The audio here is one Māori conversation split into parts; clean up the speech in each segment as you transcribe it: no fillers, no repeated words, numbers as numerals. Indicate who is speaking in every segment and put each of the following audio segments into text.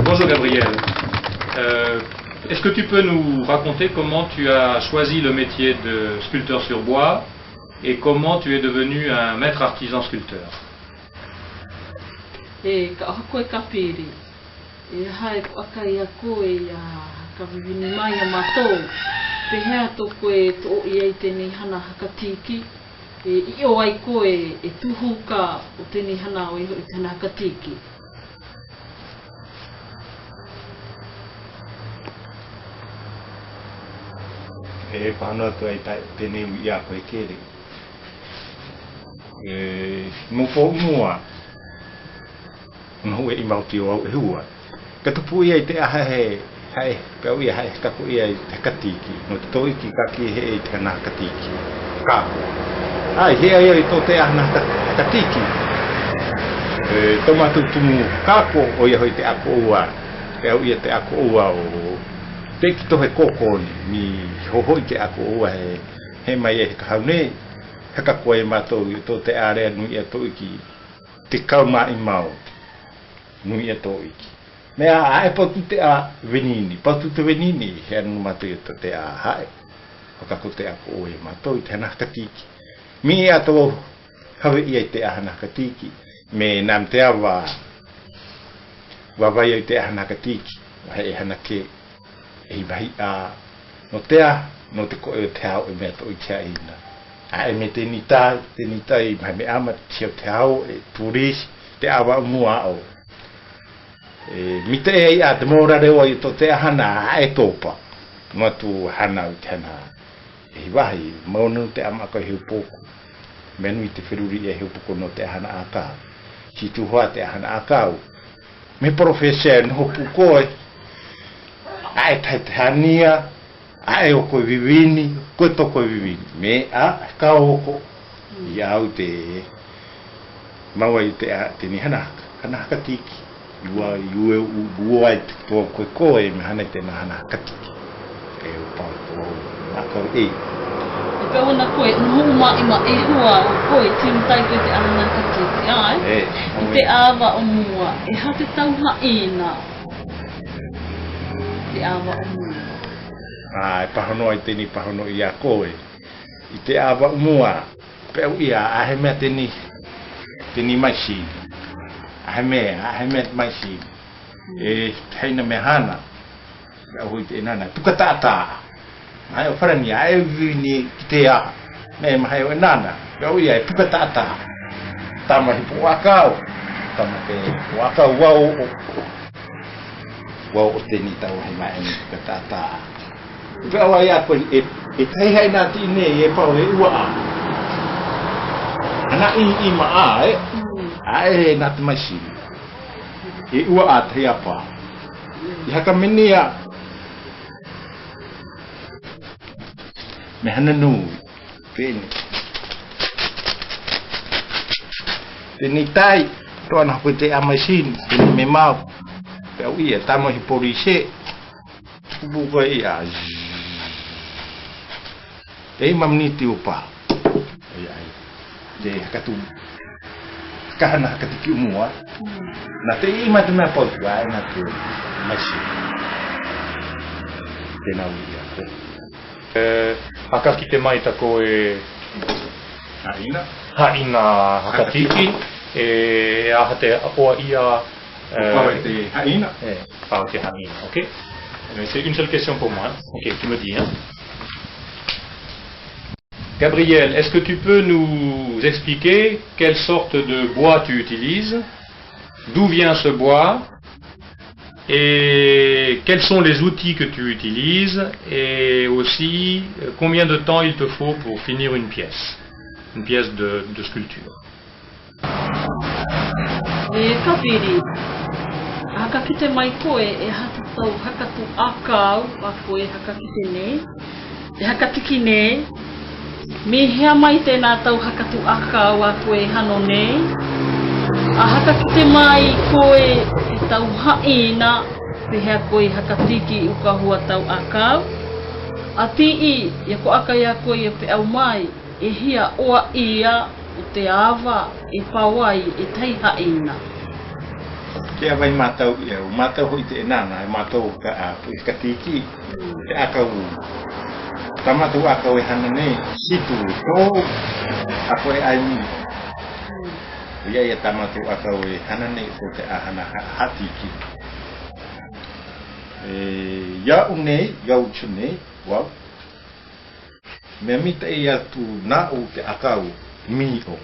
Speaker 1: Bonjour Gabriel. Est-ce que tu peux nous raconter comment tu as choisi le métier de sculpteur sur bois et comment tu es devenu un maître artisan sculpteur?
Speaker 2: Gabriel Kapiri Kiihapaa hakatiki io ai koe tuhuka o tēnei hana o iho i tēnā hakatiki.
Speaker 3: Pānoa tu ai tēnei ia koe kere. Mo po mua. Mo e mauti o au e hua. Ka tupu ia i te aha hai pēu ia hai kaku ia i te hakatiki. No te tō iki kaki he i tēnā hakatiki. Kāko. Ai, hea ia i tō te aha hakatiki. Tō matu tumu kāko o ia hoi te ako ua. Pēu ia te ako ua o te ki tohe kokoni ni hohoi te ako ua he mai e ka haune haka koe mātou i tō te area nui e tō iki te kauma i mau nui e tō iki. Mea ae pautu te a venini, pautu te venini he anu mātou i tō te a hae haka ko te ako oe mātou i te hana hakatiki. Mi e ato hawe ia i te a hana hakatiki me nam te awa wawai i te a hana hakatiki he e hana ke e wahi a no tea, no te koe o te hao e mea to i tia ina. A e me te nita i mai me ama tia te hao e turisi te awa mua au. Mi te e a te mora reo i to te hana a e topa. No tu hana o te hana. E wahi, maunu te ama koe hiu poko. Menu i te whiruri e hiu poko no te hana âkau. Si tu hoa te hana âkau. Me profession hopu koe. Ai tai te hania, ai o koe vivini, koe to koe vivini. Me a ka oko i au te maua i te ni hana hakatiki. Iua ua i te tō koe koe me hana i te hana hakatiki. E o pau tō âkau e.
Speaker 2: E pe ona koe, nhuma ima e hua o koe, timutai koe te hana hakatiki, ai? I te awa o mua, e ha te tauha ina. Te awa o mua.
Speaker 3: E pahonoa i tēni pahono i a koe. I te awa o mua, pēu ia, ahe mea tēni maisi. Ahe mea maisi. E heina me hana. Pēu hui te Ènana. Tuka tātā. Mai o wharani, ae vini ki te a. Me mahai o Ènana. Pēu ia, e tuka tātā. Tamahi po âkau. Tamahi po âkau wau o. Wau o tēni tau hei mai ane tuka tātā. Pēu ai a koe, e kai hei nā tine e pau e ua a. Ana i ma a e. Ae nā te maisi. E ua a te apa. I haka menea. Me hana nui. Pēne. Tēni tai. Toana koe te a maisini. Tēni me mau. Pēu ia, tamo hi porise. Kubu koe ia. Ei mamniti upa. Ai. Te hakatu. Kahana hakatiki umua. Na te ima te mea potu ai na te maisi. Tēnā uia.
Speaker 1: Hakaki te mai tako e
Speaker 3: Haina.
Speaker 1: haina hakatiki. E aha te apoa ia
Speaker 3: te haina.
Speaker 1: Pau te haina, ok? C'est une seule question pour moi. Ok, tu me dis. Hein? Gabriel, est-ce que tu peux nous expliquer quelle sorte de bois tu utilises d'où vient ce bois et quels sont les outils que tu utilises et aussi combien de temps il te faut pour finir une pièce de sculpture.
Speaker 2: Kapiri, hakakite mai koe hatutau hakatu âkau a koe hakakite nei, hakatiki nei, me hea mai tēnā tau hakatu âkau a koe hano nei, a hakakite mai koe tau haina, me hea koe hakatiki uka hua tau âkau, a tii ia ko aka ia koe ia pe au mai, e hia oa ia o te awa e pawai e tai haina.
Speaker 3: Ke awai mātau ia, mātau hoi te Ènana, mātau ka hakatiki, te âkau. Ta mātau âkau e hana nei, situ e tō, ako e aimi. Ia ia ta mātau âkau e hana nei ko te ahana haatiki. Ia unei, ia uchu nei, wau. Mea mita e atu nā o te âkau mio.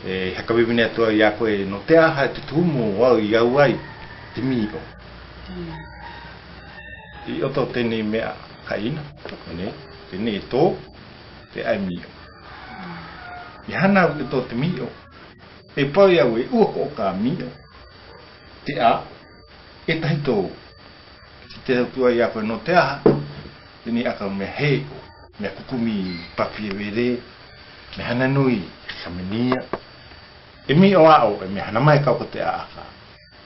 Speaker 3: Hakawewine atua ia koe no te aha te tumu wau i au ai te mio. I oto tēnei mea kaina, tēnei tō, te ai mio. I hana au e tō te mio. E pau iau e uako o ka mio. Te a, e tahi tō. Te atua ia koe no te aha, tēnei aka mea heo, mea kukumi papi e were, me hana nui, samenia. E mi o ao, e me hana mai kau ko te aka.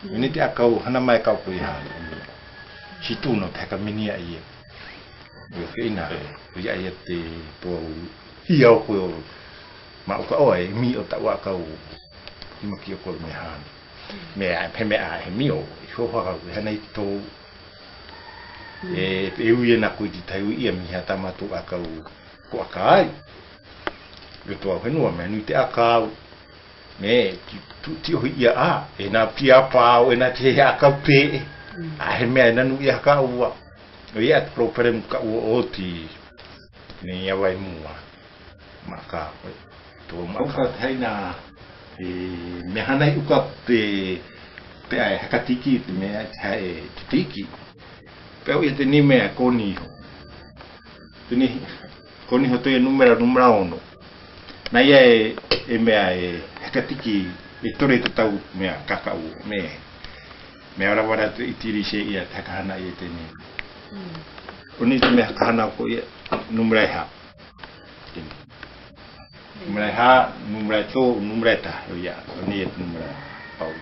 Speaker 3: E ni te akau, hana mai kau ko i hana. Si tūno te haka minia ia. E ke ina, ia ia te tō hia o koe o. Ma o ka oa e mi o ta ua kau, i maki o koe me hana. Me mea he mi o, i hohaka koe hana i tō. E ui e na koe ti tai ui ia mi hata matu akau ko aka ai. E toa whenua mea nui te akau. Me, ti ohi ia a, e nā pia pāo, e nā te he akau pē. A he mea e nanu i haka ua. O ia te propere muka ua o ti. Ne ia wai mua. Maka, tō maka teina. Me hanai uka te ai hakatiki, te mea te hae te tiki. Peo ia te ni mea koniho. Tēne koniho te numera ono. Na ia e mea e hakatiki e tore te tau mea kakau mea rawara te itiri se ia te hakahana i e tēne. Oni te mea hakahana ko ia numera e ha. Numera e ha, numera e tō, numera e ta. Ia, oni e te numera au.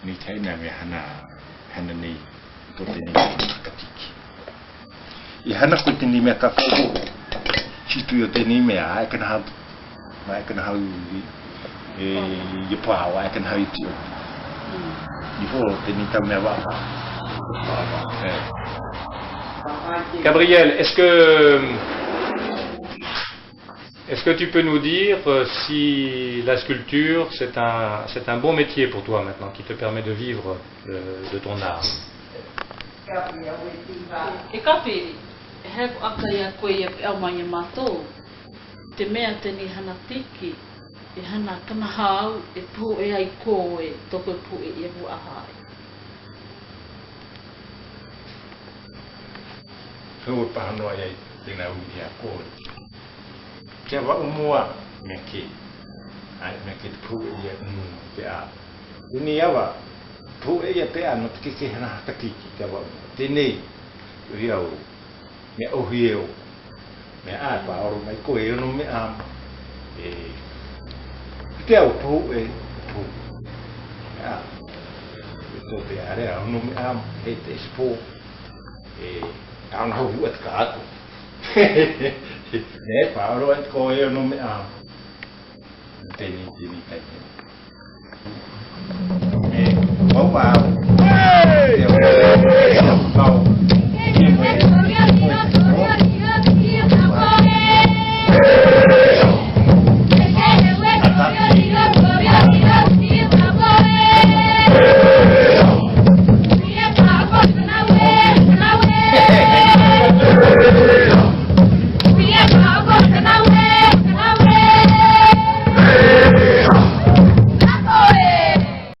Speaker 3: Ni teina mea hana nei tō tēne hakatiki. I hana ko tēne mea kakau. Situ o tēne mea, e kana hau. Ma e kana hau i pāwa, e kana hau i tio. I horo tēne tau mea wāwa.
Speaker 1: Gabriel, est-ce que tu peux nous dire si la sculpture c'est un bon métier pour toi maintenant, qui te permet de vivre de ton art?
Speaker 2: Kapiri, he ko aka ia koe ia pe au mai e mātou. Te mea tēnei hana tiki, e hana kanahau, e pū e ai koe, toko e pū e ia hua ahai.
Speaker 3: Hau e pahanoa iai tēnā ui a koe. Kia wa umua mea ke. Ai mea ke te pū e ia te a. Tēnei awa, pū e ia te a no te keke hana hakatiki kia wa umua. Tēnei, ui au, mea ohi e o. Mea a pa oro mai koe e ono mea ama. Te au pū e pū. Mea a. E tō te are a ono mea ama. Hei te espo. Auna hau hua te ka ako. Ne, pa oro ai koe e ono mea ama. Tēnei taimea. Mau pāo. Mau.